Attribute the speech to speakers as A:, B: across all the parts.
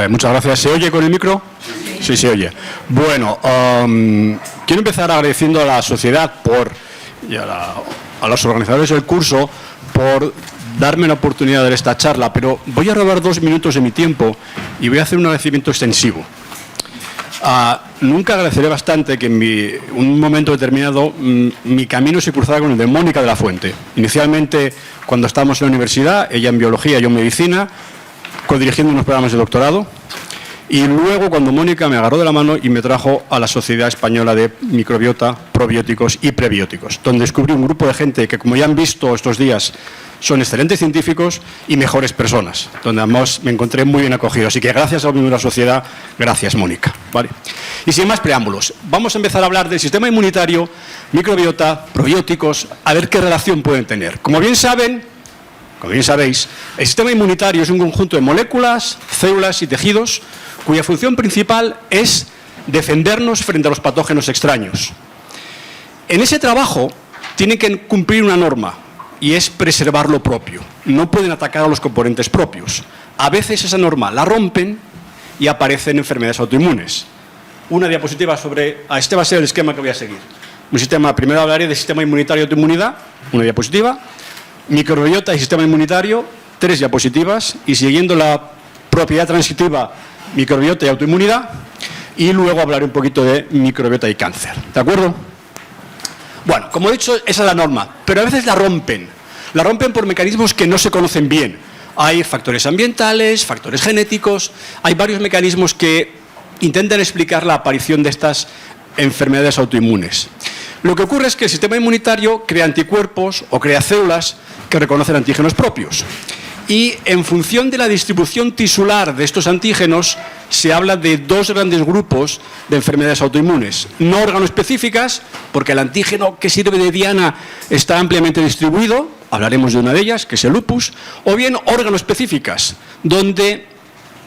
A: Muchas gracias. ¿Se oye con el micro? Sí, se oye. Bueno, quiero empezar agradeciendo a la sociedad y a los organizadores del curso por darme la oportunidad de dar esta charla, pero voy a robar 2 minutos de mi tiempo y voy a hacer un agradecimiento extensivo. Nunca agradeceré bastante que en un momento determinado mi camino se cruzara con el de Mónica de la Fuente. Inicialmente, cuando estábamos en la universidad, ella en biología, yo en medicina, codirigiendo unos programas de doctorado, y luego cuando Mónica me agarró de la mano y me trajo a la Sociedad Española de Microbiota, Probióticos y Prebióticos, donde descubrí un grupo de gente que, como ya han visto estos días, son excelentes científicos y mejores personas, donde además me encontré muy bien acogido. Así que gracias a la sociedad, gracias Mónica. ¿Vale? Y sin más preámbulos, vamos a empezar a hablar del sistema inmunitario, microbiota, probióticos, a ver qué relación pueden tener. Como bien sabéis, el sistema inmunitario es un conjunto de moléculas, células y tejidos cuya función principal es defendernos frente a los patógenos extraños. En ese trabajo tienen que cumplir una norma, y es preservar lo propio. No pueden atacar a los componentes propios. A veces esa norma la rompen y aparecen enfermedades autoinmunes. Una diapositiva este va a ser el esquema que voy a seguir. Primero hablaré del sistema inmunitario y autoinmunidad, una diapositiva, microbiota y sistema inmunitario, 3 diapositivas, y siguiendo la propiedad transitiva, microbiota y autoinmunidad, y luego hablaré un poquito de microbiota y cáncer. ¿De acuerdo? Bueno, como he dicho, esa es la norma, pero a veces la rompen. La rompen por mecanismos que no se conocen bien. Hay factores ambientales, factores genéticos, hay varios mecanismos que intentan explicar la aparición de estas enfermedades autoinmunes. Lo que ocurre es que el sistema inmunitario crea anticuerpos o crea células que reconocen antígenos propios. Y en función de la distribución tisular de estos antígenos, se habla de 2 grandes grupos de enfermedades autoinmunes. No organoespecíficas, porque el antígeno que sirve de diana está ampliamente distribuido, hablaremos de una de ellas, que es el lupus, o bien órganoespecíficas, donde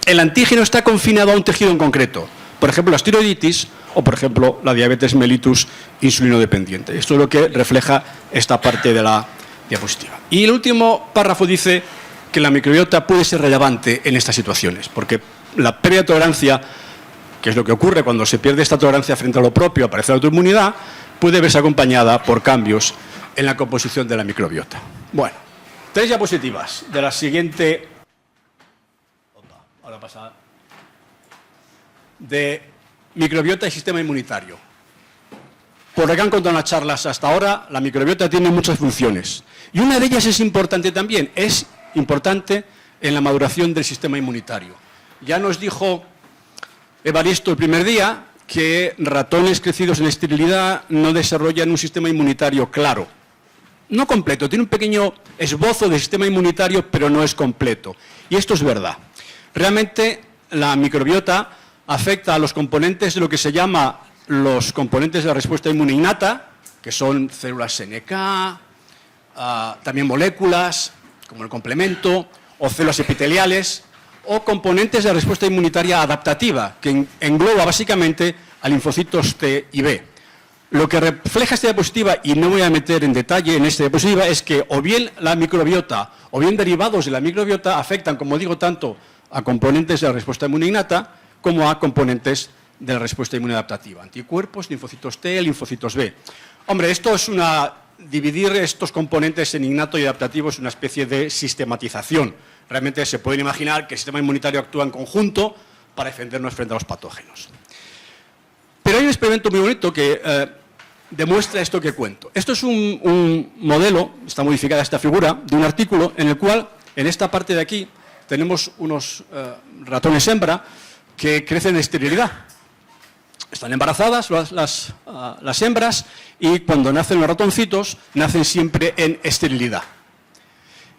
A: el antígeno está confinado a un tejido en concreto. Por ejemplo, la tiroiditis o, por ejemplo, la diabetes mellitus insulinodependiente. Esto es lo que refleja esta parte de la diapositiva. Y el último párrafo dice que la microbiota puede ser relevante en estas situaciones, porque la pérdida de tolerancia, que es lo que ocurre cuando se pierde esta tolerancia frente a lo propio, aparece la autoinmunidad, puede verse acompañada por cambios en la composición de la microbiota. Bueno, 3 diapositivas de la siguiente... Ahora pasa... de microbiota y sistema inmunitario. Por lo que han contado en las charlas hasta ahora, la microbiota tiene muchas funciones. Y una de ellas es importante también, es importante en la maduración del sistema inmunitario. Ya nos dijo Evaristo el primer día que ratones crecidos en esterilidad no desarrollan un sistema inmunitario claro. No completo, tiene un pequeño esbozo de sistema inmunitario, pero no es completo. Y esto es verdad. Realmente la microbiota afecta a los componentes de lo que se llama los componentes de la respuesta inmune innata, que son células NK, también moléculas, como el complemento, o células epiteliales, o componentes de la respuesta inmunitaria adaptativa, que engloba básicamente a linfocitos T y B. Lo que refleja esta diapositiva, y no voy a meter en detalle en esta diapositiva, es que o bien la microbiota o bien derivados de la microbiota afectan, como digo, tanto a componentes de la respuesta inmune innata como a componentes de la respuesta inmune adaptativa. Anticuerpos, linfocitos T, linfocitos B. Hombre, esto es dividir estos componentes en innato y adaptativo es una especie de sistematización. Realmente se pueden imaginar que el sistema inmunitario actúa en conjunto para defendernos frente a los patógenos. Pero hay un experimento muy bonito que demuestra esto que cuento. Esto es un modelo, está modificada esta figura, de un artículo en el cual, en esta parte de aquí, tenemos unos ratones hembra que crecen en esterilidad. Están embarazadas las hembras y cuando nacen los ratoncitos, nacen siempre en esterilidad.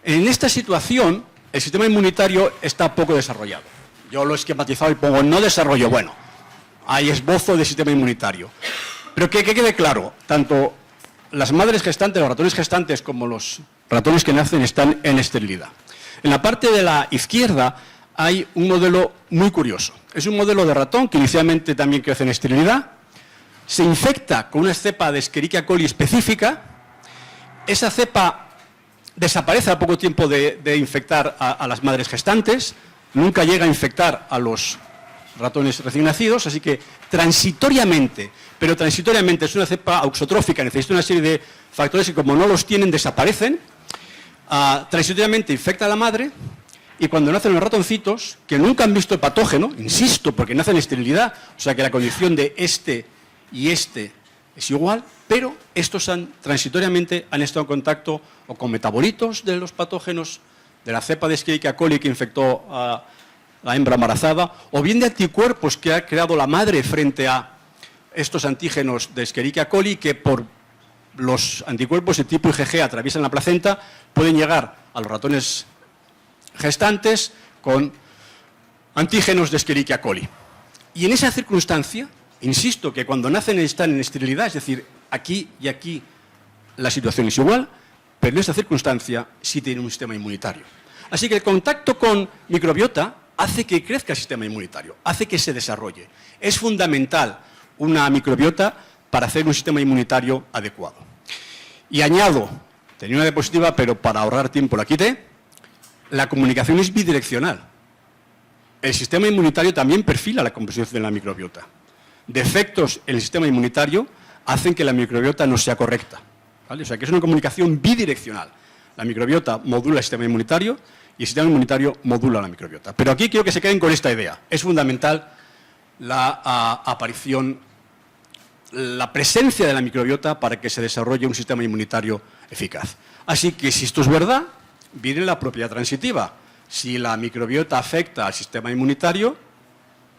A: En esta situación, el sistema inmunitario está poco desarrollado. Yo lo he esquematizado y pongo no desarrollo. Bueno, hay esbozo del sistema inmunitario. Pero que quede claro, tanto las madres gestantes, los ratones gestantes, como los ratones que nacen están en esterilidad. En la parte de la izquierda hay un modelo muy curioso. Es un modelo de ratón que inicialmente también crece en esterilidad, se infecta con una cepa de Escherichia coli específica, esa cepa desaparece a poco tiempo de infectar a las madres gestantes, nunca llega a infectar a los ratones recién nacidos, así que transitoriamente, pero transitoriamente es una cepa auxotrófica, necesita una serie de factores que como no los tienen desaparecen, transitoriamente infecta a la madre y cuando nacen los ratoncitos, que nunca han visto el patógeno, insisto, porque nacen en esterilidad, o sea que la condición de este y este es igual, pero estos transitoriamente han estado en contacto o con metabolitos de los patógenos de la cepa de Escherichia coli que infectó a la hembra embarazada, o bien de anticuerpos que ha creado la madre frente a estos antígenos de Escherichia coli que por los anticuerpos de tipo IgG atraviesan la placenta, pueden llegar a los ratones gestantes con antígenos de Escherichia coli. Y en esa circunstancia, insisto que cuando nacen están en esterilidad, es decir, aquí y aquí la situación es igual, pero en esta circunstancia sí tienen un sistema inmunitario. Así que el contacto con microbiota hace que crezca el sistema inmunitario, hace que se desarrolle. Es fundamental una microbiota para hacer un sistema inmunitario adecuado. Y añado, tenía una diapositiva, pero para ahorrar tiempo la quité, la comunicación es bidireccional. El sistema inmunitario también perfila la composición de la microbiota. Defectos en el sistema inmunitario hacen que la microbiota no sea correcta, ¿vale? O sea que es una comunicación bidireccional. La microbiota modula el sistema inmunitario y el sistema inmunitario modula la microbiota. Pero aquí quiero que se queden con esta idea. Es fundamental la aparición, la presencia de la microbiota para que se desarrolle un sistema inmunitario eficaz. Así que si esto es verdad, viene la propiedad transitiva. Si la microbiota afecta al sistema inmunitario,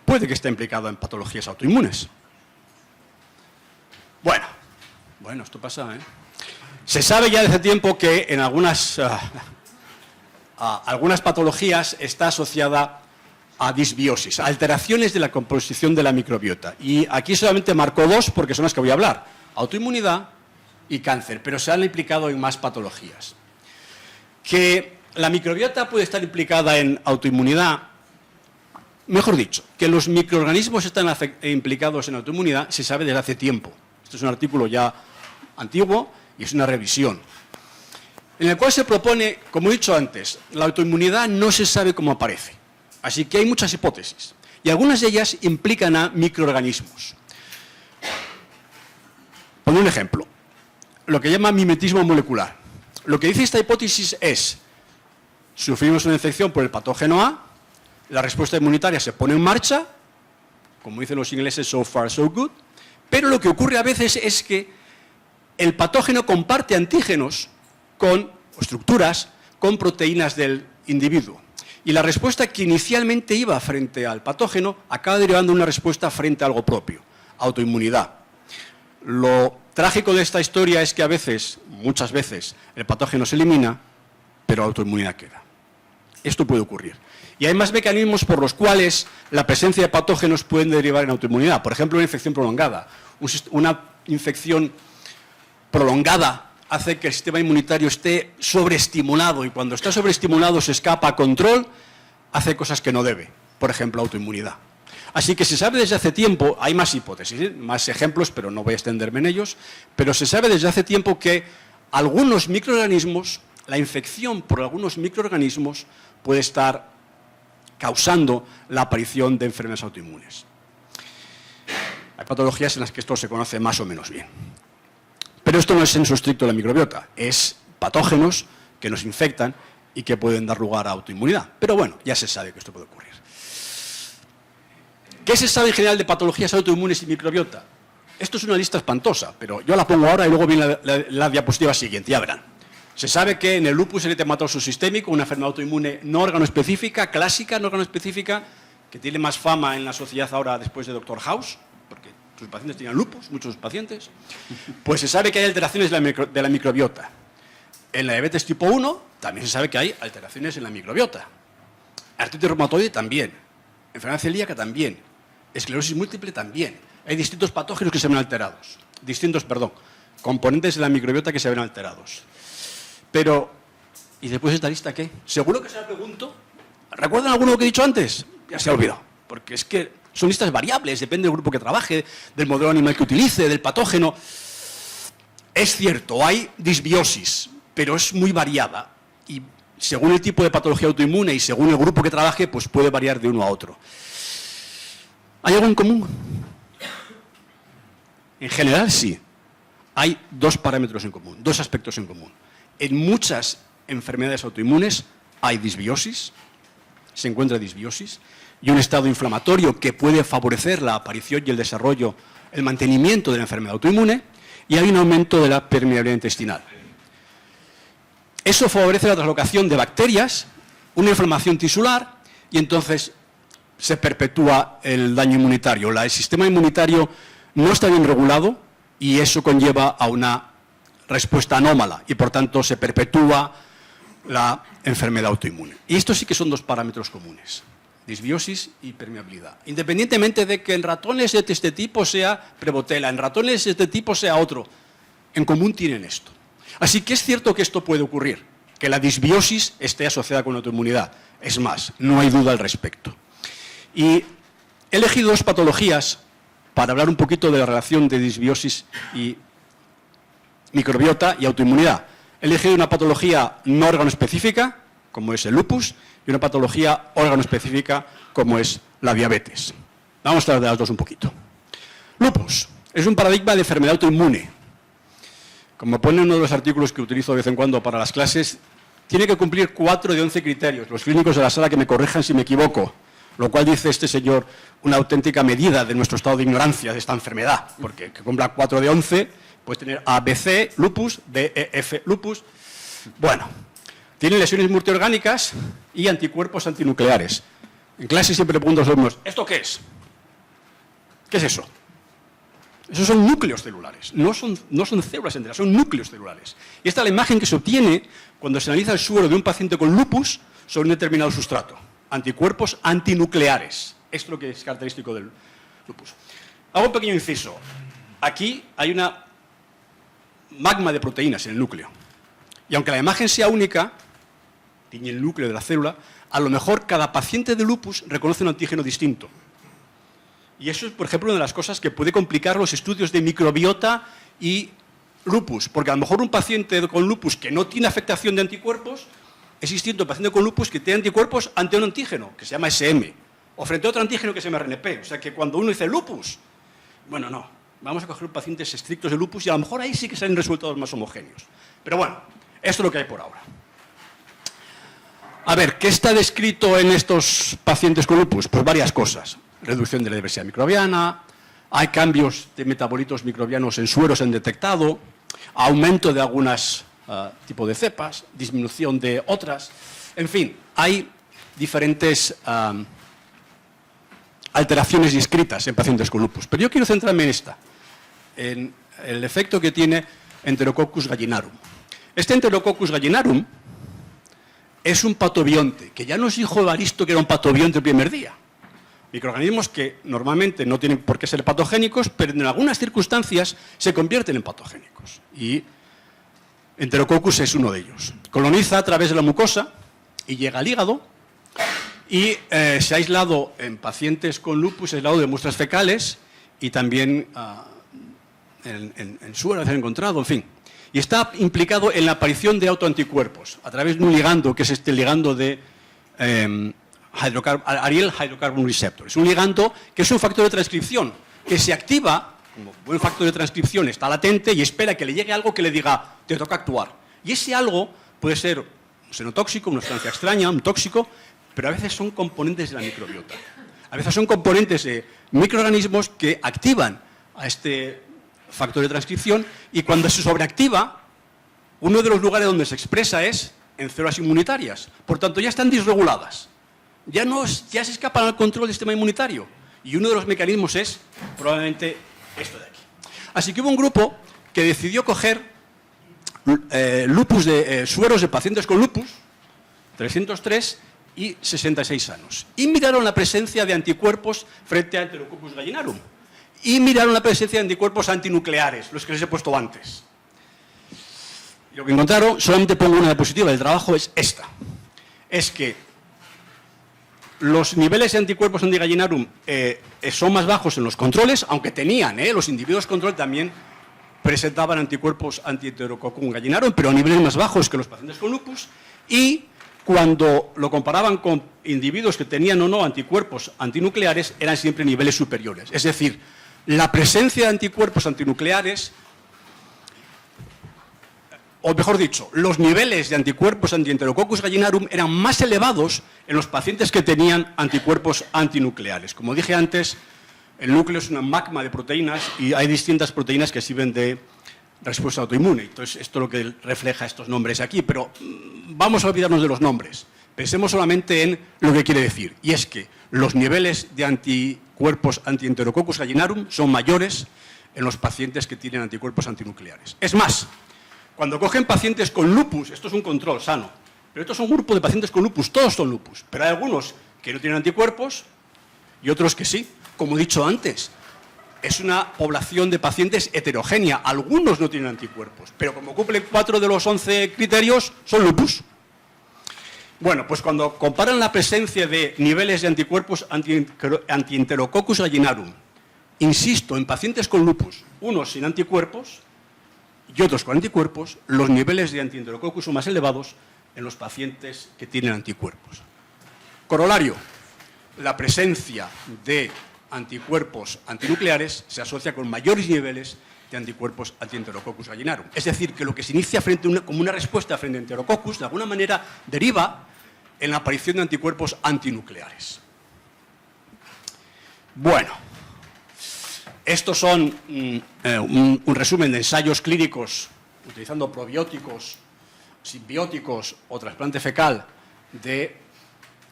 A: puede que esté implicado en patologías autoinmunes. Bueno, esto pasa, ¿eh? Se sabe ya desde tiempo que en algunas patologías está asociada a disbiosis, a alteraciones de la composición de la microbiota. Y aquí solamente marco dos porque son las que voy a hablar: autoinmunidad y cáncer, pero se han implicado en más patologías. Que la microbiota puede estar implicada en autoinmunidad, mejor dicho, que los microorganismos están implicados en autoinmunidad, se sabe desde hace tiempo. Este es un artículo ya antiguo y es una revisión, en el cual se propone, como he dicho antes, la autoinmunidad no se sabe cómo aparece. Así que hay muchas hipótesis, y algunas de ellas implican a microorganismos. Pongo un ejemplo, lo que llama mimetismo molecular. Lo que dice esta hipótesis es: sufrimos una infección por el patógeno A, la respuesta inmunitaria se pone en marcha, como dicen los ingleses, so far so good, pero lo que ocurre a veces es que el patógeno comparte antígenos con estructuras, con proteínas del individuo. Y la respuesta que inicialmente iba frente al patógeno acaba derivando una respuesta frente a algo propio, autoinmunidad. Lo trágico de esta historia es que a veces, muchas veces, el patógeno se elimina, pero la autoinmunidad queda. Esto puede ocurrir. Y hay más mecanismos por los cuales la presencia de patógenos pueden derivar en autoinmunidad. Por ejemplo, una infección prolongada. Una infección prolongada hace que el sistema inmunitario esté sobreestimulado, y cuando está sobreestimulado se escapa a control, hace cosas que no debe. Por ejemplo, autoinmunidad. Así que se sabe desde hace tiempo, hay más hipótesis, más ejemplos, pero no voy a extenderme en ellos, pero se sabe desde hace tiempo que algunos microorganismos, la infección por algunos microorganismos puede estar causando la aparición de enfermedades autoinmunes. Hay patologías en las que esto se conoce más o menos bien. Pero esto no es sensu estricto de la microbiota, es patógenos que nos infectan y que pueden dar lugar a autoinmunidad. Pero bueno, ya se sabe que esto puede ocurrir. ¿Qué se sabe en general de patologías autoinmunes y microbiota? Esto es una lista espantosa, pero yo la pongo ahora y luego viene la diapositiva siguiente, ya verán. Se sabe que en el lupus eritematoso sistémico, una enfermedad autoinmune no organoespecífica, clásica no organoespecífica, que tiene más fama en la sociedad ahora después de Dr. House, porque sus pacientes tenían lupus, muchos pacientes, pues se sabe que hay alteraciones de la microbiota. En la diabetes tipo 1 también se sabe que hay alteraciones en la microbiota. Artritis reumatoide también. Enfermedad celíaca también. Esclerosis múltiple también. Hay distintos patógenos que se ven alterados. Componentes de la microbiota que se ven alterados. Pero, ¿y después de esta lista qué? Seguro que se la pregunto. ¿Recuerdan alguno que he dicho antes? Ya se ha olvidado. Porque es que son listas variables, depende del grupo que trabaje, del modelo animal que utilice, del patógeno. Es cierto, hay disbiosis, pero es muy variada. Y según el tipo de patología autoinmune y según el grupo que trabaje, pues puede variar de uno a otro. ¿Hay algo en común? En general, sí. Hay dos parámetros en común, dos aspectos en común. En muchas enfermedades autoinmunes hay disbiosis, se encuentra disbiosis, y un estado inflamatorio que puede favorecer la aparición y el desarrollo, el mantenimiento de la enfermedad autoinmune, y hay un aumento de la permeabilidad intestinal. Eso favorece la translocación de bacterias, una inflamación tisular, y entonces se perpetúa el daño inmunitario. El sistema inmunitario no está bien regulado y eso conlleva a una respuesta anómala y, por tanto, se perpetúa la enfermedad autoinmune. Y estos sí que son dos parámetros comunes, disbiosis y permeabilidad. Independientemente de que en ratones de este tipo sea Prevotella, en ratones de este tipo sea otro, en común tienen esto. Así que es cierto que esto puede ocurrir, que la disbiosis esté asociada con la autoinmunidad. Es más, no hay duda al respecto. Y he elegido dos patologías para hablar un poquito de la relación de disbiosis y microbiota y autoinmunidad. He elegido una patología no órgano-específica, como es el lupus, y una patología órgano-específica, como es la diabetes. Vamos a hablar de las dos un poquito. Lupus es un paradigma de enfermedad autoinmune. Como pone en uno de los artículos que utilizo de vez en cuando para las clases, tiene que cumplir 4 de 11 criterios. Los clínicos de la sala que me corrijan si me equivoco. Lo cual dice este señor una auténtica medida de nuestro estado de ignorancia de esta enfermedad, porque que cumpla 4 de 11, puede tener ABC, lupus, DEF, lupus. Bueno, tiene lesiones multiorgánicas y anticuerpos antinucleares. En clase siempre le pregunto a los alumnos, ¿esto qué es? ¿Qué es eso? Esos son núcleos celulares, no son células enteras, son núcleos celulares. Y esta es la imagen que se obtiene cuando se analiza el suero de un paciente con lupus sobre un determinado sustrato. Anticuerpos antinucleares. Esto es lo que es característico del lupus. Hago un pequeño inciso. Aquí hay una magma de proteínas en el núcleo. Y aunque la imagen sea única, tiene el núcleo de la célula, a lo mejor cada paciente de lupus reconoce un antígeno distinto. Y eso es, por ejemplo, una de las cosas que puede complicar los estudios de microbiota y lupus. Porque a lo mejor un paciente con lupus que no tiene afectación de anticuerpos es distinto al paciente con lupus que tiene anticuerpos ante un antígeno, que se llama SM, o frente a otro antígeno que se llama RNP. O sea que cuando uno dice lupus, bueno, no, vamos a coger pacientes estrictos de lupus y a lo mejor ahí sí que salen resultados más homogéneos. Pero bueno, esto es lo que hay por ahora. A ver, ¿qué está descrito en estos pacientes con lupus? Pues varias cosas. Reducción de la diversidad microbiana, hay cambios de metabolitos microbianos en sueros se han detectado, aumento de algunas tipos de cepas, disminución de otras, en fin, hay diferentes alteraciones descritas en pacientes con lupus. Pero yo quiero centrarme en esta, en el efecto que tiene Enterococcus gallinarum. Este Enterococcus gallinarum es un patobionte, que ya nos dijo Evaristo que era un patobionte el primer día. Microorganismos que normalmente no tienen por qué ser patogénicos, pero en algunas circunstancias se convierten en patogénicos. Y Enterococcus es uno de ellos. Coloniza a través de la mucosa y llega al hígado y se ha aislado en pacientes con lupus, aislado de muestras fecales y también en suero se ha encontrado, en fin. Y está implicado en la aparición de autoanticuerpos a través de un ligando, que es este ligando de Ariel Hydrocarbon Receptor. Es un ligando que es un factor de transcripción que se activa, como buen factor de transcripción está latente y espera que le llegue algo que le diga, te toca actuar. Y ese algo puede ser un xenotóxico, una sustancia extraña, un tóxico, pero a veces son componentes de la microbiota. A veces son componentes de microorganismos que activan a este factor de transcripción y cuando se sobreactiva, uno de los lugares donde se expresa es en células inmunitarias. Por tanto, ya están disreguladas. Ya se escapan al control del sistema inmunitario. Y uno de los mecanismos es probablemente esto de aquí. Así que hubo un grupo que decidió coger sueros de pacientes con lupus, 303 y 66 sanos. Y miraron la presencia de anticuerpos frente a Enterococcus gallinarum. Y miraron la presencia de anticuerpos antinucleares, los que les he puesto antes. Y lo que encontraron, solamente pongo una diapositiva del trabajo, es esta. Es que los niveles de anticuerpos antigallinarum son más bajos en los controles, aunque tenían, los individuos control también presentaban anticuerpos anti-Enterococcus gallinarum, pero a niveles más bajos que los pacientes con lupus, y cuando lo comparaban con individuos que tenían o no anticuerpos antinucleares, eran siempre niveles superiores. Es decir, la presencia de anticuerpos antinucleares, o mejor dicho, los niveles de anticuerpos anti-Enterococcus gallinarum eran más elevados en los pacientes que tenían anticuerpos antinucleares. Como dije antes, el núcleo es una magma de proteínas y hay distintas proteínas que sirven de respuesta autoinmune. Entonces, esto es lo que refleja estos nombres aquí, pero vamos a olvidarnos de los nombres. Pensemos solamente en lo que quiere decir, y es que los niveles de anticuerpos anti-Enterococcus gallinarum son mayores en los pacientes que tienen anticuerpos antinucleares. Es más, cuando cogen pacientes con lupus, esto es un control sano, pero estos son un grupo de pacientes con lupus, todos son lupus, pero hay algunos que no tienen anticuerpos y otros que sí. Como he dicho antes, es una población de pacientes heterogénea. Algunos no tienen anticuerpos, pero como cumplen 4 de los 11 criterios, son lupus. Bueno, pues cuando comparan la presencia de niveles de anticuerpos anti-Enterococcus gallinarum, insisto, en pacientes con lupus, unos sin anticuerpos y otros con anticuerpos, los niveles de anti-Enterococcus son más elevados en los pacientes que tienen anticuerpos. Corolario, la presencia de anticuerpos antinucleares se asocia con mayores niveles de anticuerpos anti-Enterococcus gallinarum. Es decir, que lo que se inicia como una respuesta frente a Enterococcus, de alguna manera deriva en la aparición de anticuerpos antinucleares. Bueno, estos son un resumen de ensayos clínicos utilizando probióticos, simbióticos o trasplante fecal de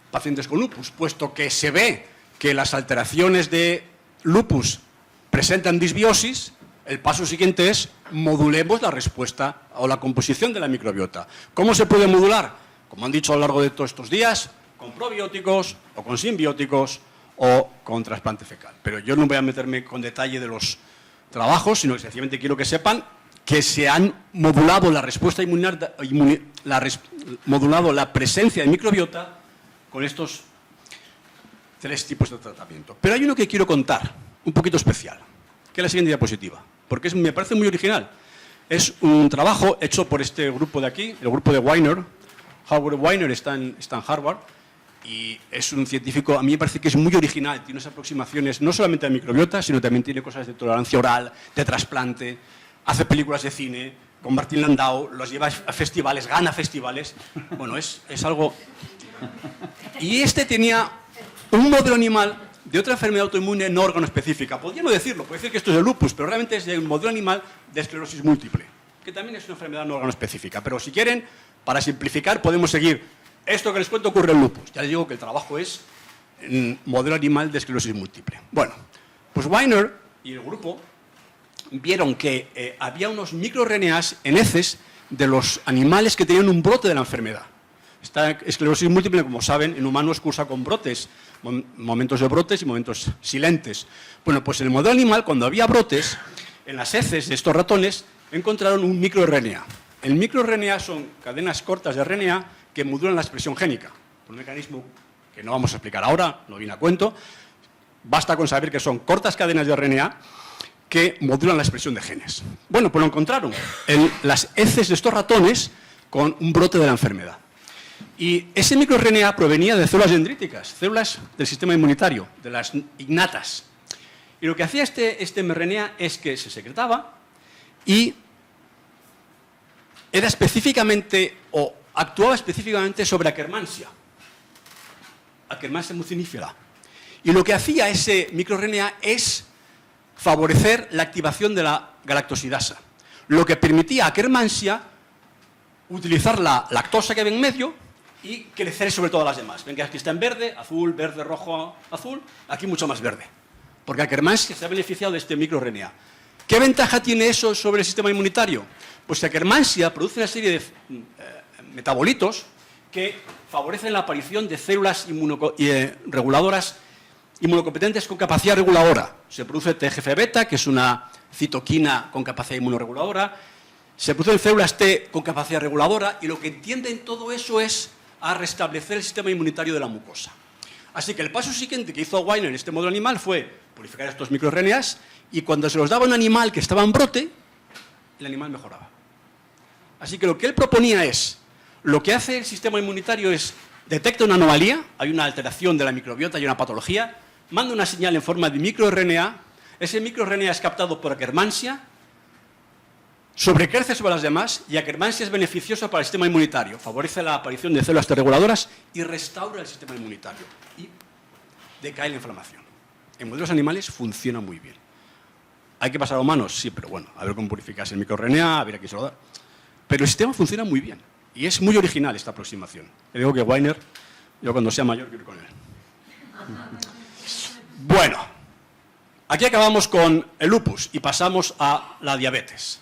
A: pacientes con lupus, puesto que se ve que las alteraciones de lupus presentan disbiosis, el paso siguiente es modulemos la respuesta o la composición de la microbiota. ¿Cómo se puede modular? Como han dicho a lo largo de todos estos días, con probióticos o con simbióticos o con trasplante fecal. Pero yo no voy a meterme con detalle de los trabajos, sino que sencillamente quiero que sepan que se han modulado la respuesta modulado la presencia de microbiota con estos 3 tipos de tratamiento. Pero hay uno que quiero contar, un poquito especial, que es la siguiente diapositiva, porque me parece muy original. Es un trabajo hecho por este grupo de aquí, el grupo de Weiner. Howard Weiner está en Harvard y es un científico, a mí me parece que es muy original, tiene unas aproximaciones no solamente a microbiota, sino también tiene cosas de tolerancia oral, de trasplante, hace películas de cine, con Martin Landau, los lleva a festivales, gana festivales. Bueno, es algo... Y este tenía un modelo animal de otra enfermedad autoinmune no órgano específica. Podría no decirlo, puede decir que esto es el lupus, pero realmente es de un modelo animal de esclerosis múltiple, que también es una enfermedad no órgano específica. Pero si quieren, para simplificar, podemos seguir. Esto que les cuento ocurre en lupus. Ya les digo que el trabajo es en modelo animal de esclerosis múltiple. Bueno, pues Weiner y el grupo vieron que había unos microRNAs en heces de los animales que tenían un brote de la enfermedad. Esta esclerosis múltiple, como saben, en humanos cursa con brotes, momentos de brotes y momentos silentes. Bueno, pues en el modelo animal, cuando había brotes, en las heces de estos ratones encontraron un microRNA. El microRNA son cadenas cortas de RNA que modulan la expresión génica, por un mecanismo que no vamos a explicar ahora, no viene a cuento. Basta con saber que son cortas cadenas de RNA que modulan la expresión de genes. Bueno, pues lo encontraron en las heces de estos ratones con un brote de la enfermedad. Y ese microRNA provenía de células dendríticas, células del sistema inmunitario, de las innatas. Y lo que hacía este mRNA es que se secretaba y era específicamente, o actuaba específicamente sobre Akkermansia mucinífera. Y lo que hacía ese microRNA es favorecer la activación de la galactosidasa, lo que permitía a Akkermansia utilizar la lactosa que ve en medio y crecer sobre todas las demás. Ven que aquí está en verde, azul, verde, rojo, azul, aquí mucho más verde. Porque Akkermansia se ha beneficiado de este microRNA. ¿Qué ventaja tiene eso sobre el sistema inmunitario? Pues que Akkermansia produce una serie de metabolitos que favorecen la aparición de células reguladoras inmunocompetentes con capacidad reguladora. Se produce TGF-beta, que es una citoquina con capacidad inmunoreguladora. Se producen células T con capacidad reguladora y lo que entienden todo eso es a restablecer el sistema inmunitario de la mucosa. Así que el paso siguiente que hizo Weiner en este modelo animal fue purificar estos microRNAs y cuando se los daba a un animal que estaba en brote, el animal mejoraba. Así que lo que él proponía es, Lo que hace el sistema inmunitario es detecta una anomalía, hay una alteración de la microbiota, hay una patología, manda una señal en forma de microRNA, ese microRNA es captado por Akkermansia, sobrecrece sobre las demás y Akkermansia es beneficiosa para el sistema inmunitario, favorece la aparición de células T-reguladoras y restaura el sistema inmunitario y decae la inflamación. En modelos animales funciona muy bien. ¿Hay que pasar a humanos? Sí, pero bueno, a ver cómo purificas el microRNA, a ver a quién se lo da. Pero el sistema funciona muy bien y es muy original esta aproximación. Le digo que Weiner, yo cuando sea mayor quiero ir con él. Bueno, aquí acabamos con el lupus y pasamos a la diabetes.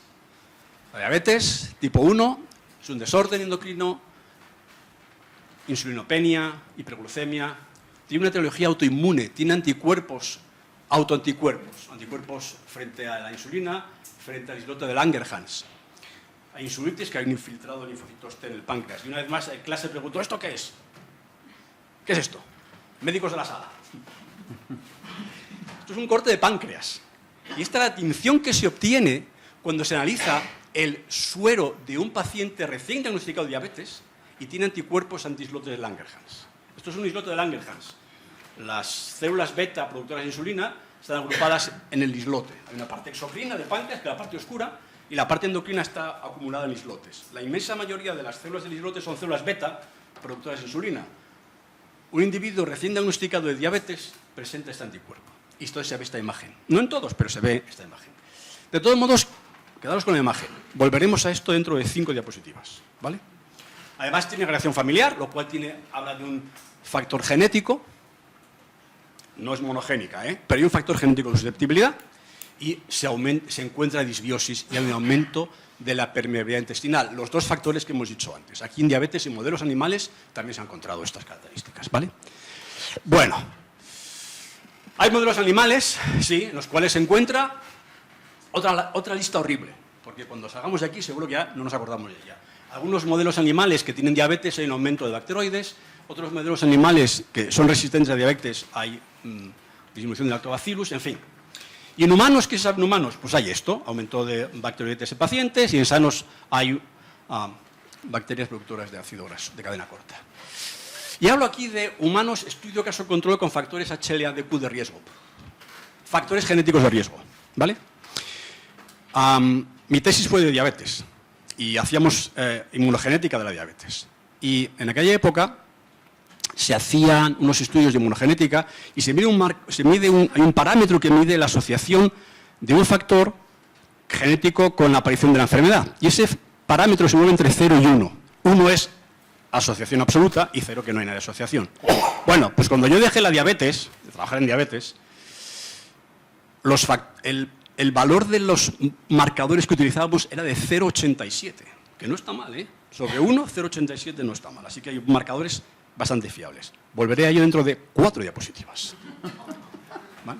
A: La diabetes tipo 1 es un desorden endocrino, insulinopenia, hiperglucemia, tiene una etiología autoinmune, tiene anticuerpos, anticuerpos frente a la insulina, frente al islote de Langerhans. Hay insulitis, que hay un infiltrado de linfocitos T en el páncreas. Y una vez más, en clase preguntó, ¿esto qué es? ¿Qué es esto? Médicos de la sala. Esto es un corte de páncreas. Y esta es la tinción que se obtiene cuando se analiza el suero de un paciente recién diagnosticado de diabetes y tiene anticuerpos anti-islotes de Langerhans. Esto es un islote de Langerhans. Las células beta productoras de insulina están agrupadas en el islote. Hay una parte exocrina del páncreas, que es la parte oscura, y la parte endocrina está acumulada en islotes. La inmensa mayoría de las células del islote son células beta productoras de insulina. Un individuo recién diagnosticado de diabetes presenta este anticuerpo. Y esto se ve esta imagen. No en todos, pero se ve esta imagen. De todos modos, quedaros con la imagen. Volveremos a esto dentro de 5 diapositivas, ¿vale? Además tiene relación familiar, lo cual habla de un factor genético. No es monogénica, pero hay un factor genético de susceptibilidad y se encuentra disbiosis y hay un aumento de la permeabilidad intestinal. Los dos factores que hemos dicho antes. Aquí en diabetes y modelos animales también se han encontrado estas características, ¿vale? Bueno, hay modelos animales, sí, en los cuales se encuentra otra lista horrible, porque cuando salgamos de aquí seguro que ya no nos acordamos de ella. Algunos modelos animales que tienen diabetes hay un aumento de bacteroides, otros modelos animales que son resistentes a diabetes hay disminución de lactobacillus, en fin. ¿Y en humanos qué se sabe en humanos? Pues hay esto, aumento de bacteroides en pacientes y en sanos hay bacterias productoras de ácido graso de cadena corta. Y hablo aquí de humanos, estudio caso control con factores HLA-DQ de riesgo. Factores genéticos de riesgo, ¿vale? Mi tesis fue de diabetes y hacíamos inmunogenética de la diabetes. Y en aquella época se hacían unos estudios de inmunogenética y hay un parámetro que mide la asociación de un factor genético con la aparición de la enfermedad. Y ese parámetro se mueve entre 0 y 1. 1 es asociación absoluta y 0 que no hay nada de asociación. Bueno, pues cuando yo dejé la diabetes, de trabajar en diabetes, el valor de los marcadores que utilizábamos era de 0,87, que no está mal, ¿eh? Sobre 1, 0,87 no está mal. Así que hay marcadores bastante fiables. Volveré a ello dentro de 4 diapositivas. ¿Vale?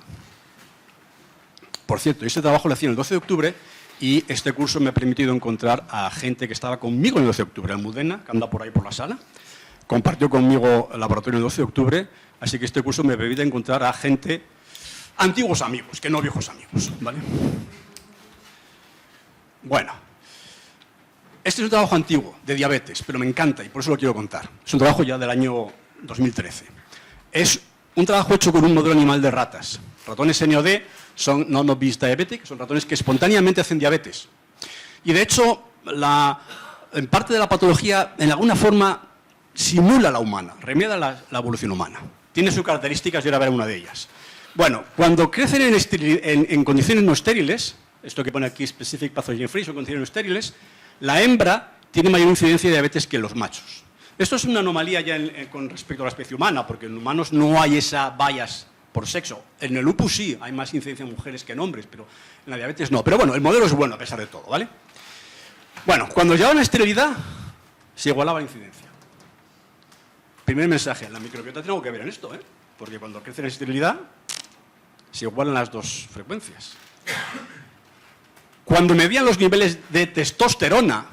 A: Por cierto, este trabajo lo hacía el 12 de octubre y este curso me ha permitido encontrar a gente que estaba conmigo en el 12 de octubre. Almudena, que anda por ahí por la sala, compartió conmigo el laboratorio el 12 de octubre, así que este curso me permite encontrar a gente, antiguos amigos, que no viejos amigos. ¿Vale? Bueno. Este es un trabajo antiguo, de diabetes, pero me encanta y por eso lo quiero contar. Es un trabajo ya del año 2013. Es un trabajo hecho con un modelo animal de ratas. Ratones NOD son non-obese diabetic, son ratones que espontáneamente hacen diabetes. Y de hecho, en parte de la patología, en alguna forma, simula la humana, remeda la evolución humana. Tiene sus características y ahora veré una de ellas. Bueno, cuando crecen en condiciones no estériles, esto que pone aquí specific pathogen free, son condiciones no estériles, la hembra tiene mayor incidencia de diabetes que los machos. Esto es una anomalía ya con respecto a la especie humana, porque en humanos no hay esa bias por sexo. En el lupus sí, hay más incidencia en mujeres que en hombres, pero en la diabetes no. Pero bueno, el modelo es bueno a pesar de todo, ¿vale? Bueno, cuando llegaban a la esterilidad, se igualaba la incidencia. Primer mensaje, en la microbiota tiene algo que ver en esto, porque cuando crece en esterilidad, se igualan las dos frecuencias. Cuando medían los niveles de testosterona,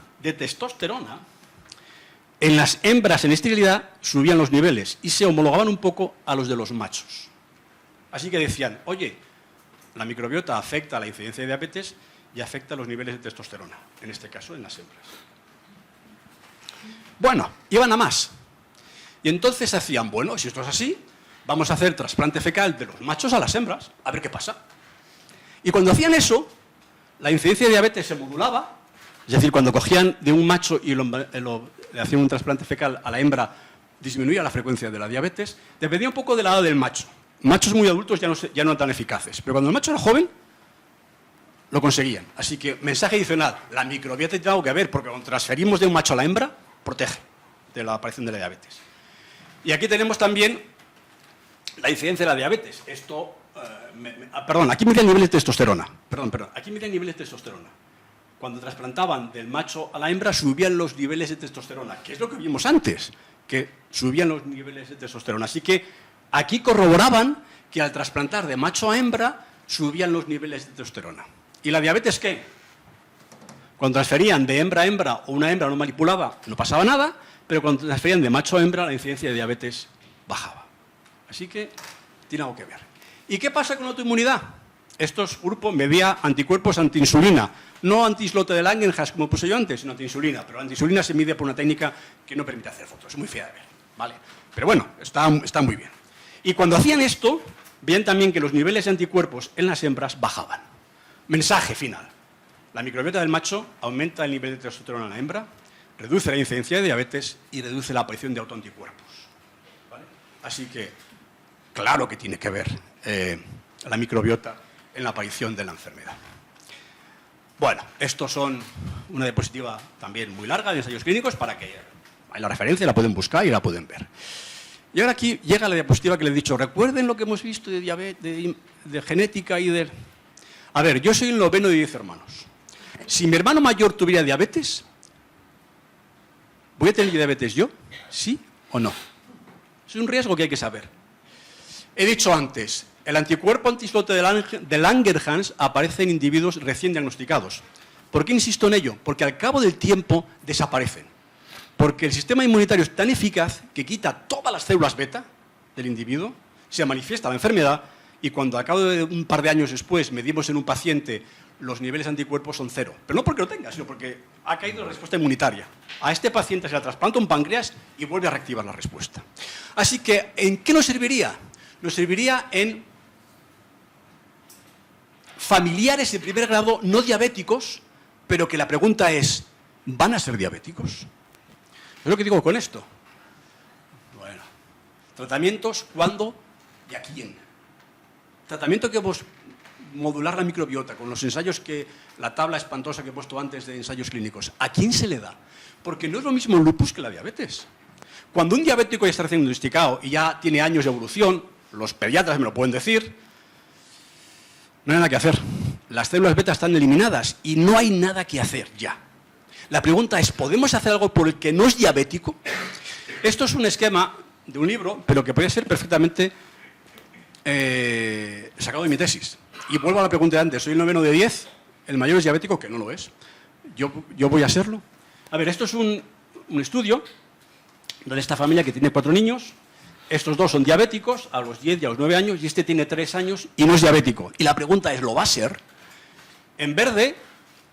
A: en las hembras en esterilidad subían los niveles y se homologaban un poco a los de los machos. Así que decían, oye, la microbiota afecta a la incidencia de diabetes y afecta a los niveles de testosterona, en este caso en las hembras. Bueno, iban a más. Y entonces hacían, bueno, si esto es así, vamos a hacer trasplante fecal de los machos a las hembras, a ver qué pasa. Y cuando hacían eso, la incidencia de diabetes se modulaba, es decir, cuando cogían de un macho y le hacían un trasplante fecal a la hembra, disminuía la frecuencia de la diabetes, dependía un poco de la edad del macho. Machos muy adultos ya no eran tan eficaces, pero cuando el macho era joven, lo conseguían. Así que, mensaje adicional, la microbiota tiene algo que ver, porque cuando transferimos de un macho a la hembra, protege de la aparición de la diabetes. Y aquí tenemos también la incidencia de la diabetes. Esto, perdón, aquí miden niveles de testosterona. Aquí miden niveles de testosterona. Cuando trasplantaban del macho a la hembra, subían los niveles de testosterona, que es lo que vimos antes, que subían los niveles de testosterona. Así que aquí corroboraban que al trasplantar de macho a hembra, subían los niveles de testosterona. ¿Y la diabetes qué? Cuando transferían de hembra a hembra o una hembra no manipulaba, no pasaba nada, pero cuando transferían de macho a hembra, la incidencia de diabetes bajaba. Así que tiene algo que ver. ¿Y qué pasa con la autoinmunidad? Estos grupos medían anticuerpos antiinsulina, no antislote de Langerhans, como puse yo antes, sino antiinsulina. Pero la antiinsulina se mide por una técnica que no permite hacer fotos, es muy fea de ver, ¿vale? Pero bueno, está muy bien. Y cuando hacían esto, veían también que los niveles de anticuerpos en las hembras bajaban. Mensaje final. La microbiota del macho aumenta el nivel de testosterona en la hembra, reduce la incidencia de diabetes y reduce la aparición de autoanticuerpos. ¿Vale? Así que, claro que tiene que ver la microbiota en la aparición de la enfermedad. Bueno, estos son una diapositiva también muy larga de ensayos clínicos para que hay la referencia, la pueden buscar y la pueden ver. Y ahora aquí llega la diapositiva que les he dicho. Recuerden lo que hemos visto de diabetes, de genética y de... A ver, yo soy el noveno de 10 hermanos. Si mi hermano mayor tuviera diabetes, ¿voy a tener diabetes yo? ¿Sí o no? Es un riesgo que hay que saber. He dicho antes, el anticuerpo antislote de Langerhans aparece en individuos recién diagnosticados. ¿Por qué insisto en ello? Porque al cabo del tiempo desaparecen. Porque el sistema inmunitario es tan eficaz que quita todas las células beta del individuo, se manifiesta la enfermedad y cuando al cabo de un par de años después medimos en un paciente los niveles de anticuerpos son 0. Pero no porque lo tenga, sino porque ha caído la respuesta inmunitaria. A este paciente se le trasplanta un páncreas y vuelve a reactivar la respuesta. Así que, ¿en qué nos serviría? Nos serviría en familiares de primer grado no diabéticos, pero que la pregunta es, ¿van a ser diabéticos? Es lo que digo con esto. Bueno, tratamientos, ¿cuándo y a quién? Tratamiento que modular la microbiota con los ensayos la tabla espantosa que he puesto antes de ensayos clínicos. ¿A quién se le da? Porque no es lo mismo el lupus que la diabetes. Cuando un diabético ya está recién diagnosticado y ya tiene años de evolución, los pediatras me lo pueden decir, no hay nada que hacer. Las células beta están eliminadas y no hay nada que hacer ya. La pregunta es, ¿podemos hacer algo por el que no es diabético? Esto es un esquema de un libro, pero que puede ser perfectamente sacado de mi tesis. Y vuelvo a la pregunta de antes, soy el noveno de 10, el mayor es diabético, que no lo es. Yo voy a serlo. A ver, esto es un estudio de esta familia que tiene 4 niños. Estos 2 son diabéticos a los 10 y a los 9 años y este tiene 3 años y no es diabético. Y la pregunta es, ¿lo va a ser? En verde,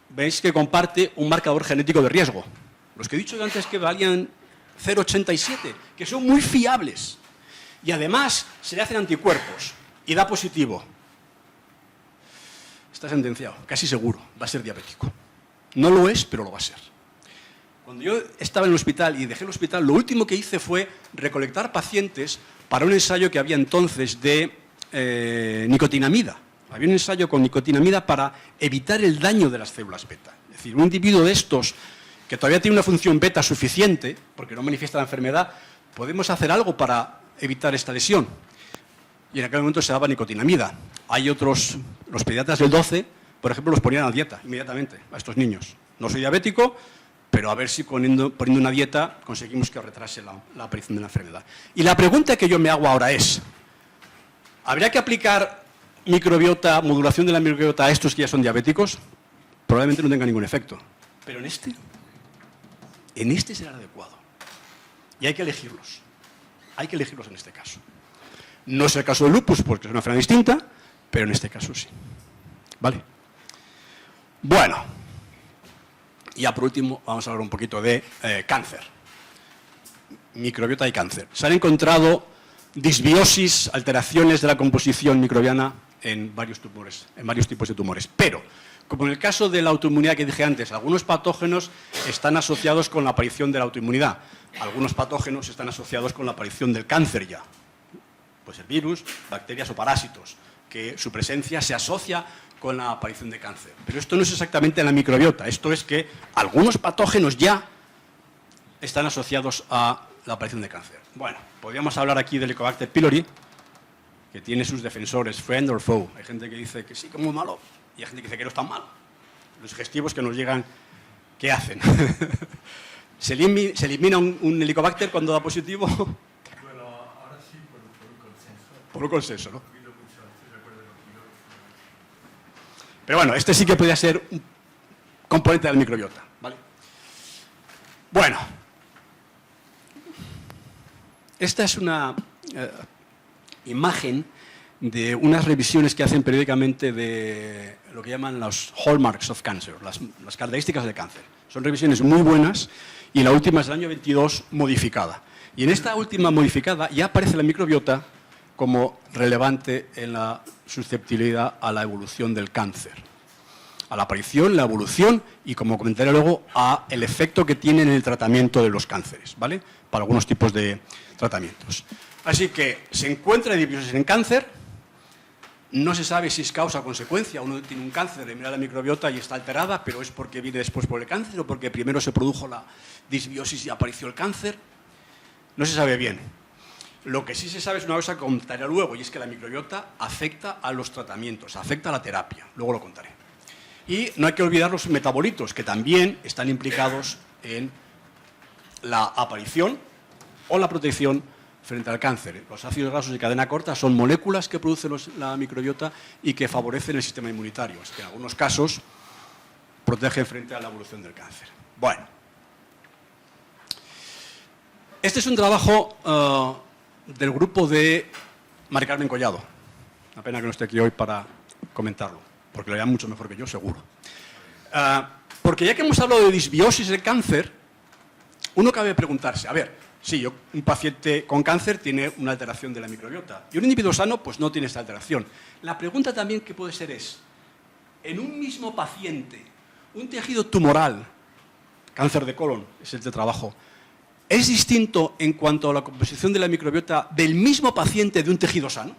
A: veis que comparte un marcador genético de riesgo. Los que he dicho antes que valían 0,87, que son muy fiables. Y además se le hacen anticuerpos y da positivo. Está sentenciado, casi seguro, va a ser diabético. No lo es, pero lo va a ser. Cuando yo estaba en el hospital y dejé el hospital, lo último que hice fue recolectar pacientes para un ensayo que había entonces de nicotinamida. Había un ensayo con nicotinamida para evitar el daño de las células beta. Es decir, un individuo de estos que todavía tiene una función beta suficiente, porque no manifiesta la enfermedad, podemos hacer algo para evitar esta lesión. Y en aquel momento se daba nicotinamida. Hay otros, los pediatras del 12, por ejemplo, los ponían a dieta inmediatamente a estos niños. No soy diabético, pero a ver si poniendo una dieta conseguimos que retrase la aparición de la enfermedad. Y la pregunta que yo me hago ahora es, ¿habría que aplicar modulación de la microbiota a estos que ya son diabéticos? Probablemente no tenga ningún efecto. Pero en este será el adecuado. Y hay que elegirlos. Hay que elegirlos en este caso. No es el caso del lupus, porque es una enfermedad distinta, pero en este caso sí. ¿Vale? Bueno. Y ya por último vamos a hablar un poquito de cáncer. microbiota y cáncer. Se han encontrado disbiosis, alteraciones de la composición microbiana en varios tumores, en varios tipos de tumores. Pero, como en el caso de la autoinmunidad que dije antes, algunos patógenos están asociados con la aparición de la autoinmunidad. Algunos patógenos están asociados con la aparición del cáncer ya. Pues el virus, bacterias o parásitos, que su presencia se asocia con la aparición de cáncer. Pero esto no es exactamente en la microbiota, esto es que algunos patógenos ya están asociados a la aparición de cáncer. Bueno, podríamos hablar aquí del Helicobacter pylori, que tiene sus defensores, friend or foe. Hay gente que dice que sí, que es muy malo, y hay gente que dice que no es tan malo. Los digestivos que nos llegan, ¿qué hacen? ¿Se elimina un Helicobacter cuando da positivo?
B: Bueno, ahora sí, por un consenso.
A: Por un consenso, ¿no? Pero bueno, este sí que podría ser un componente del microbiota, ¿vale? Bueno, esta es una imagen de unas revisiones que hacen periódicamente de lo que llaman los hallmarks of cancer, las características del cáncer. Son revisiones muy buenas y la última es del año 22 modificada. Y en esta última modificada ya aparece la microbiota como relevante en la susceptibilidad a la evolución del cáncer. A la aparición, la evolución y, como comentaré luego, a el efecto que tiene en el tratamiento de los cánceres, ¿vale? Para algunos tipos de tratamientos. Así que se encuentra disbiosis en cáncer, no se sabe si es causa o consecuencia. Uno tiene un cáncer, le mira la microbiota y está alterada, pero es porque viene después por el cáncer o porque primero se produjo la disbiosis y apareció el cáncer. No se sabe bien. Lo que sí se sabe es una cosa que contaré luego, y es que la microbiota afecta a los tratamientos, afecta a la terapia. Luego lo contaré. Y no hay que olvidar los metabolitos, que también están implicados en la aparición o la protección frente al cáncer. Los ácidos grasos de cadena corta son moléculas que produce la microbiota y que favorecen el sistema inmunitario, que en algunos casos protegen frente a la evolución del cáncer. Bueno, este es un trabajo del grupo de Mari Carmen Collado. Una pena que no esté aquí hoy para comentarlo, porque lo hará mucho mejor que yo, seguro. Porque ya que hemos hablado de disbiosis del cáncer, uno cabe preguntarse, a ver, sí, un paciente con cáncer tiene una alteración de la microbiota y un individuo sano pues no tiene esta alteración. La pregunta también que puede ser es, en un mismo paciente, un tejido tumoral, cáncer de colon, es el de trabajo, ¿es distinto en cuanto a la composición de la microbiota del mismo paciente de un tejido sano?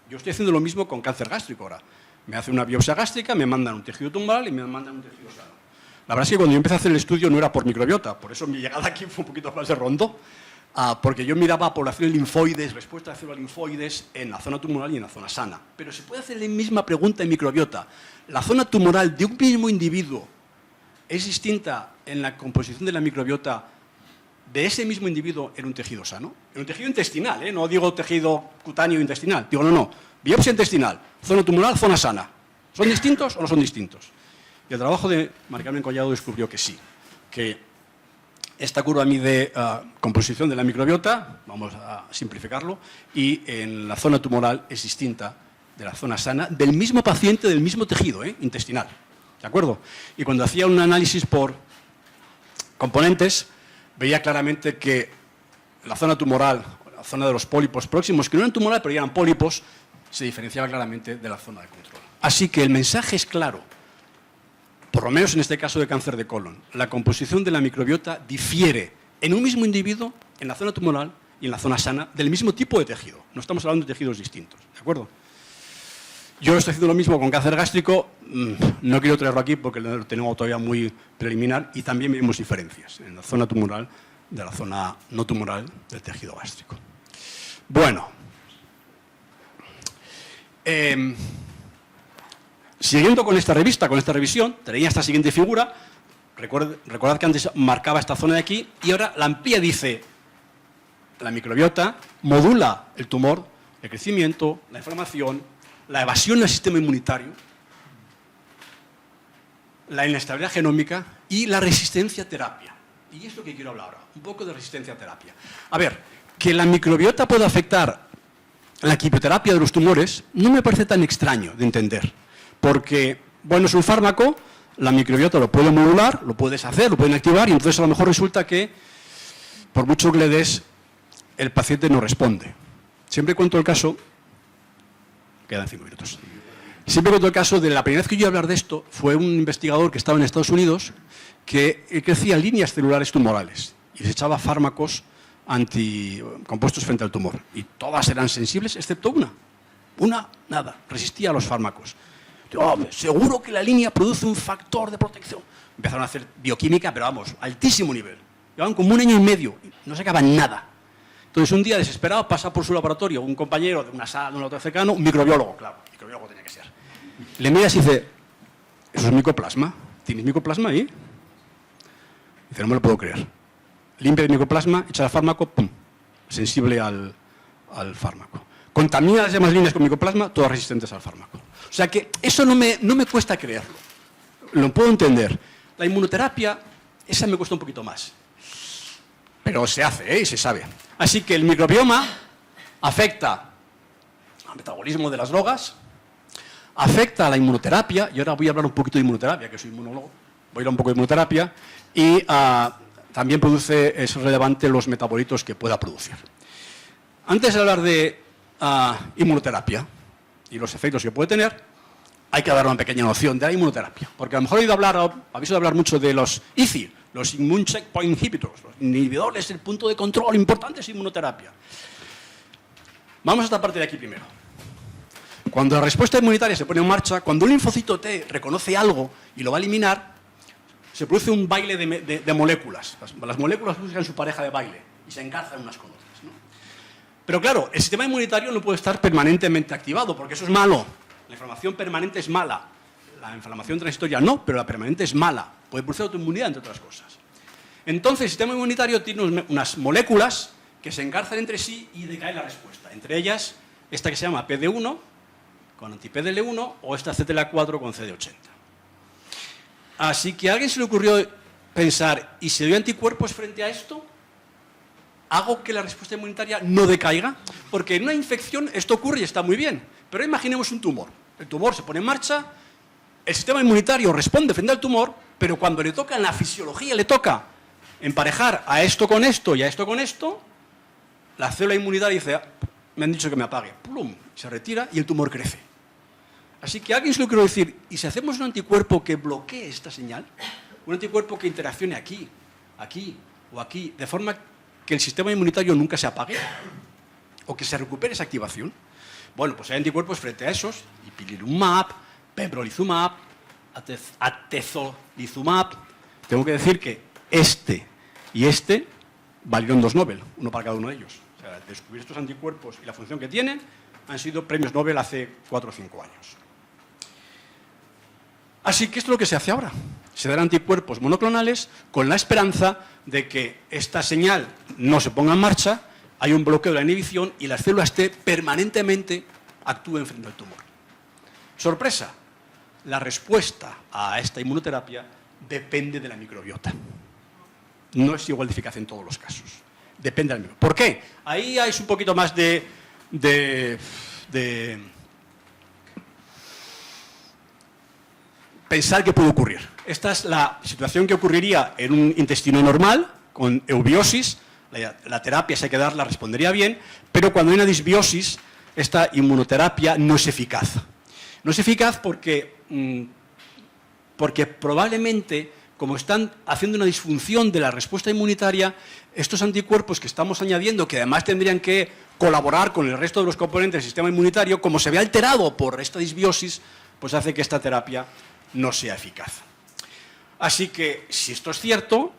A: Yo estoy haciendo lo mismo con cáncer gástrico ahora. Me hacen una biopsia gástrica, me mandan un tejido tumoral y me mandan un tejido sano. La verdad es que cuando yo empecé a hacer el estudio no era por microbiota, por eso mi llegada aquí fue un poquito más de rondo, porque yo miraba poblaciones linfoides, respuesta de células linfoides en la zona tumoral y en la zona sana. Pero se puede hacer la misma pregunta en microbiota. ¿La zona tumoral de un mismo individuo es distinta en la composición de la microbiota de ese mismo individuo en un tejido sano? En un tejido intestinal, no digo tejido cutáneo intestinal. Digo, no, biopsia intestinal, zona tumoral, zona sana. ¿Son distintos o no son distintos? Y el trabajo de Mari Carmen Collado descubrió que sí, que esta curva mide composición de la microbiota, vamos a simplificarlo, y en la zona tumoral es distinta de la zona sana del mismo paciente, del mismo tejido intestinal. ¿De acuerdo? Y cuando hacía un análisis por componentes, veía claramente que la zona tumoral, la zona de los pólipos próximos, que no eran tumoral, pero ya eran pólipos, se diferenciaba claramente de la zona de control. Así que el mensaje es claro. Por lo menos en este caso de cáncer de colon, la composición de la microbiota difiere en un mismo individuo, en la zona tumoral y en la zona sana, del mismo tipo de tejido. No estamos hablando de tejidos distintos, ¿de acuerdo? Yo estoy haciendo lo mismo con cáncer gástrico, no quiero traerlo aquí porque lo tengo todavía muy preliminar y también vemos diferencias en la zona tumoral de la zona no tumoral del tejido gástrico. Bueno, siguiendo con esta revista, con esta revisión, tenía esta siguiente figura. Recordad que antes marcaba esta zona de aquí y ahora la amplía, dice, la microbiota modula el tumor, el crecimiento, la inflamación, la evasión del sistema inmunitario, la inestabilidad genómica y la resistencia a terapia. Y es lo que quiero hablar ahora, un poco de resistencia a terapia. A ver, que la microbiota pueda afectar la quimioterapia de los tumores no me parece tan extraño de entender. Porque, bueno, es un fármaco, la microbiota lo puede modular, lo puede deshacer, lo pueden activar y entonces a lo mejor resulta que por mucho que le des, el paciente no responde. Siempre cuento el caso, quedan 5 minutos, siempre cuento el caso de la primera vez que yo iba a hablar de esto, fue un investigador que estaba en Estados Unidos que hacía líneas celulares tumorales y les echaba fármacos anticompuestos frente al tumor. Y todas eran sensibles, excepto una. Una, nada, resistía a los fármacos. Digo, seguro que la línea produce un factor de protección. Empezaron a hacer bioquímica, pero vamos, altísimo nivel. Llevaban como 1 año y medio, no sacaban nada. Entonces, un día desesperado pasa por su laboratorio un compañero de una sala, de un laboratorio cercano, un microbiólogo, claro, microbiólogo tenía que ser. Le mira y dice, ¿eso es micoplasma? ¿Tienes micoplasma ahí? Dice, no me lo puedo creer. Limpia el micoplasma, echa el fármaco, ¡pum!, sensible al fármaco. Contamina las demás líneas con micoplasma, todas resistentes al fármaco. O sea que eso no me cuesta creerlo. Lo puedo entender. La inmunoterapia, esa me cuesta un poquito más. Pero se hace, y se sabe. Así que el microbioma afecta al metabolismo de las drogas, afecta a la inmunoterapia, y ahora voy a hablar un poquito de inmunoterapia, que soy inmunólogo, voy a hablar un poco de inmunoterapia, y también es relevante los metabolitos que pueda producir. Antes de hablar de inmunoterapia y los efectos que puede tener, hay que dar una pequeña noción de la inmunoterapia, porque a lo mejor habéis oído hablar mucho de los ICI, los Immune Checkpoint Inhibitors, los inhibidores del punto de control, importantes en inmunoterapia. Vamos a esta parte de aquí primero. Cuando la respuesta inmunitaria se pone en marcha, cuando un linfocito T reconoce algo y lo va a eliminar, se produce un baile de moléculas. Las moléculas buscan su pareja de baile y se engarzan unas con otras, ¿no? Pero claro, el sistema inmunitario no puede estar permanentemente activado, porque eso es malo. La inflamación permanente es mala. La inflamación transitoria no, pero la permanente es mala. Puede producir autoinmunidad, entre otras cosas. Entonces, el sistema inmunitario tiene unas moléculas que se engarzan entre sí y decae la respuesta. Entre ellas, esta que se llama PD1 con anti-PDL1 o esta CTLA4 con CD80. Así que a alguien se le ocurrió pensar, ¿y si doy anticuerpos frente a esto? ¿Hago que la respuesta inmunitaria no decaiga? Porque en una infección esto ocurre y está muy bien. Pero imaginemos un tumor. El tumor se pone en marcha, el sistema inmunitario responde frente al tumor, pero cuando le toca en la fisiología, le toca emparejar a esto con esto y a esto con esto, la célula inmunitaria dice, me han dicho que me apague, plum, se retira y el tumor crece. Así que a alguien se lo quiero decir, ¿y si hacemos un anticuerpo que bloquee esta señal? Un anticuerpo que interaccione aquí, aquí o aquí, de forma que el sistema inmunitario nunca se apague o que se recupere esa activación. Bueno, pues hay anticuerpos frente a esos, ipilimumab, pembrolizumab, atezolizumab. Tengo que decir que este y este valieron 2 Nobel, uno para cada uno de ellos. O sea, descubrir estos anticuerpos y la función que tienen han sido premios Nobel hace 4 o 5 años. Así que esto es lo que se hace ahora. Se dan anticuerpos monoclonales con la esperanza de que esta señal no se ponga en marcha, hay un bloqueo de la inhibición y las células T permanentemente actúen frente al tumor. Sorpresa, la respuesta a esta inmunoterapia depende de la microbiota. No es igual de eficaz en todos los casos. Depende del microbiota. ¿Por qué? Ahí hay un poquito más de pensar qué puede ocurrir. Esta es la situación que ocurriría en un intestino normal, con eubiosis. La terapia, si hay que darla, respondería bien, pero cuando hay una disbiosis, esta inmunoterapia no es eficaz. No es eficaz porque probablemente, como están haciendo una disfunción de la respuesta inmunitaria, estos anticuerpos que estamos añadiendo, que además tendrían que colaborar con el resto de los componentes del sistema inmunitario, como se ve alterado por esta disbiosis, pues hace que esta terapia no sea eficaz. Así que, si esto es cierto,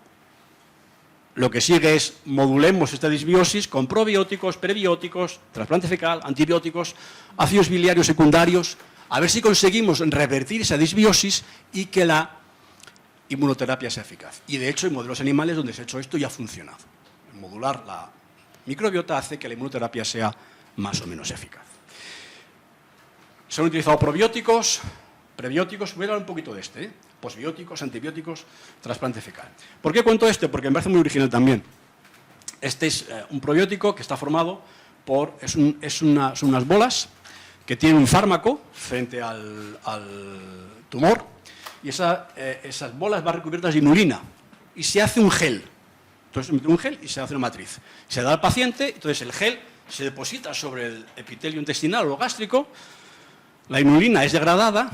A: lo que sigue es modulemos esta disbiosis con probióticos, prebióticos, trasplante fecal, antibióticos, ácidos biliarios secundarios, a ver si conseguimos revertir esa disbiosis y que la inmunoterapia sea eficaz. Y de hecho, en modelos animales donde se ha hecho esto ya ha funcionado. Modular la microbiota hace que la inmunoterapia sea más o menos eficaz. Se han utilizado probióticos, prebióticos, voy a hablar un poquito de este, posbióticos, antibióticos, trasplante fecal. ¿Por qué cuento este? Porque me parece muy original también. Este es un probiótico que está formado por, son unas bolas que tienen un fármaco frente al tumor y esas bolas van recubiertas de inulina y se hace un gel. Entonces, mete un gel y se hace una matriz. Se da al paciente, entonces el gel se deposita sobre el epitelio intestinal o gástrico. La inulina es degradada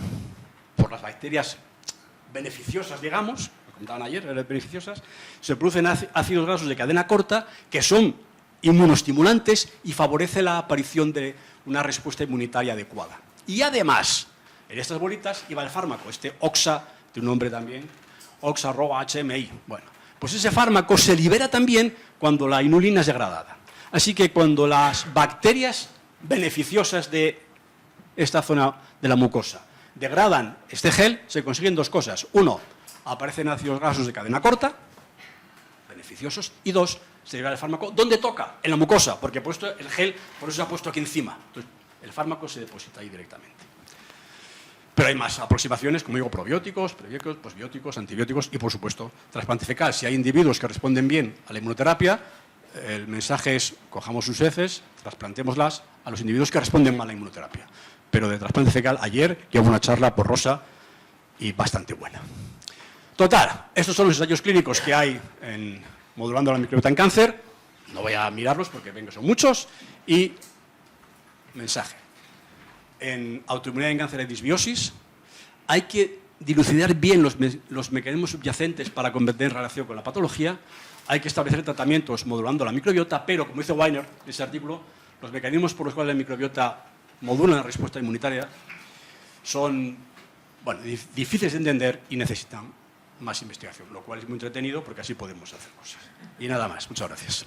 A: por las bacterias beneficiosas, digamos, lo comentaban ayer, eran beneficiosas. Se producen ácidos grasos de cadena corta que son inmunoestimulantes y favorece la aparición de una respuesta inmunitaria adecuada. Y además, en estas bolitas iba el fármaco, este Oxa, de un nombre también, Oxa-HMI. Bueno, pues ese fármaco se libera también cuando la inulina es degradada. Así que cuando las bacterias beneficiosas de esta zona de la mucosa degradan este gel, se consiguen dos cosas. Uno, aparecen ácidos grasos de cadena corta, beneficiosos, y dos, se libera el fármaco. ¿Dónde toca? En la mucosa, porque el gel, por eso se ha puesto aquí encima. Entonces, el fármaco se deposita ahí directamente. Pero hay más aproximaciones, como digo, probióticos, prebióticos, posbióticos, antibióticos y, por supuesto, trasplante fecal. Si hay individuos que responden bien a la inmunoterapia, el mensaje es, cojamos sus heces, trasplantémoslas a los individuos que responden mal a la inmunoterapia. Pero de trasplante fecal, ayer ya hubo una charla por Rosa y bastante buena. Total, estos son los ensayos clínicos que hay en modulando la microbiota en cáncer. No voy a mirarlos porque ven que son muchos. Y mensaje. En autoinmunidad en cáncer hay disbiosis. Hay que dilucidar bien los mecanismos subyacentes para comprender en relación con la patología. Hay que establecer tratamientos modulando la microbiota, pero, como dice Weiner en ese artículo, los mecanismos por los cuales la microbiota modula la respuesta inmunitaria son difíciles de entender y necesitan más investigación, lo cual es muy entretenido porque así podemos hacer cosas. Y nada más. Muchas gracias.